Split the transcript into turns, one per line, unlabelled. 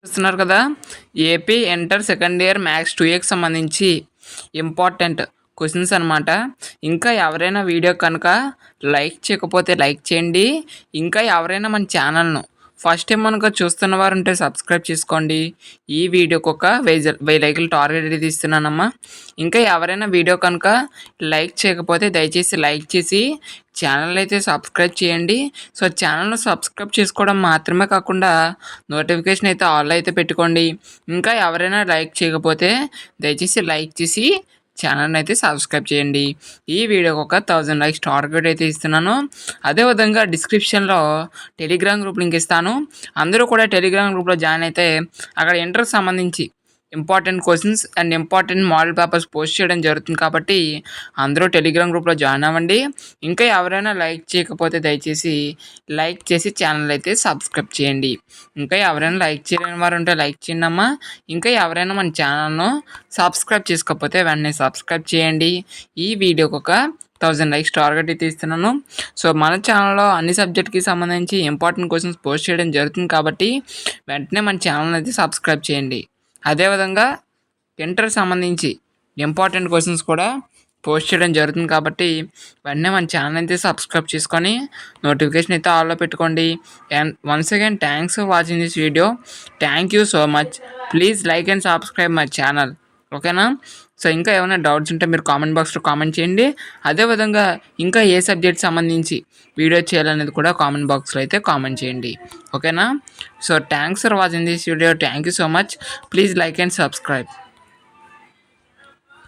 చూస్తున్నారు కదా. AP inter second year maths 2Aకి సంబంధించి ఇంపార్టెంట్ క్వశ్చన్స్ అనమాట. ఇంకా ఎవరైనా వీడియో కనుక లైక్ చేయకపోతే లైక్ చేయండి. ఇంకా ఎవరైనా మన ఛానల్ను ఫస్ట్ టైం కనుక చూస్తున్న వారు ఉంటే సబ్స్క్రైబ్ చేసుకోండి. ఈ వీడియోకి ఒక 1000 లైకులు టార్గెట్ అయితే ఇస్తున్నానమ్మా. ఇంకా ఎవరైనా వీడియో కనుక లైక్ చేయకపోతే దయచేసి లైక్ చేసి ఛానల్ అయితే సబ్స్క్రైబ్ చేయండి. సో ఛానల్ను సబ్స్క్రైబ్ చేసుకోవడం మాత్రమే కాకుండా నోటిఫికేషన్ అయితే ఆల్ అయితే పెట్టుకోండి. ఇంకా ఎవరైనా లైక్ చేయకపోతే దయచేసి లైక్ చేసి ఛానల్ని అయితే సబ్స్క్రైబ్ చేయండి. ఈ వీడియోకి ఒక 1000 లైక్స్ టార్గెట్ అయితే ఇస్తున్నాను. అదేవిధంగా డిస్క్రిప్షన్లో టెలిగ్రామ్ గ్రూప్ లింక్ ఇస్తాను. అందరూ కూడా టెలిగ్రామ్ గ్రూప్లో జాయిన్ అయితే అక్కడ ఇంటర్కి సంబంధించి important questions and important model papers post చేయడం జరుగుతుంది కాబట్టి అందరూ టెలిగ్రామ్ గ్రూప్లో జాయిన్ అవ్వండి. ఇంకా ఎవరైనా లైక్ చేయకపోతే దయచేసి లైక్ చేసి ఛానల్ అయితే సబ్స్క్రైబ్ చేయండి. ఇంకా ఎవరైనా లైక్ చేయలేని వారు ఉంటే లైక్ చేయండి అమ్మా. ఇంకా ఎవరైనా మన ఛానల్ను సబ్స్క్రైబ్ చేసుకోకపోతే వెంటనే సబ్స్క్రైబ్ చేయండి. ఈ వీడియోకి ఒక 1000 లైక్స్ టార్గెట్ అయితే ఇస్తున్నాను. సో మన ఛానల్లో అన్ని సబ్జెక్ట్కి సంబంధించి ఇంపార్టెంట్ క్వశ్చన్స్ పోస్ట్ చేయడం జరుగుతుంది కాబట్టి వెంటనే మన ఛానల్ అయితే సబ్స్క్రైబ్ చేయండి. అదేవిధంగా ఇంటర్ సంబంధించి ఇంపార్టెంట్ క్వశ్చన్స్ కూడా పోస్ట్ చేయడం జరుగుతుంది కాబట్టి వెంటనే మన ఛానల్ అయితే సబ్స్క్రైబ్ చేసుకొని నోటిఫికేషన్ అయితే ఆల్లో పెట్టుకోండి. And once again thanks for watching this video. Thank you so much. Please like and subscribe my channel. ఓకేనా? సో ఇంకా ఏమైనా డౌట్స్ ఉంటే మీరు కామెంట్ బాక్స్లో కామెంట్ చేయండి. అదేవిధంగా ఇంకా ఏ సబ్జెక్ట్ సంబంధించి వీడియో చేయాలనేది కూడా కామెంట్ బాక్స్లో అయితే కామెంట్ చేయండి. ఓకేనా? So thanks for watching this video. Thank you so much. Please like and subscribe.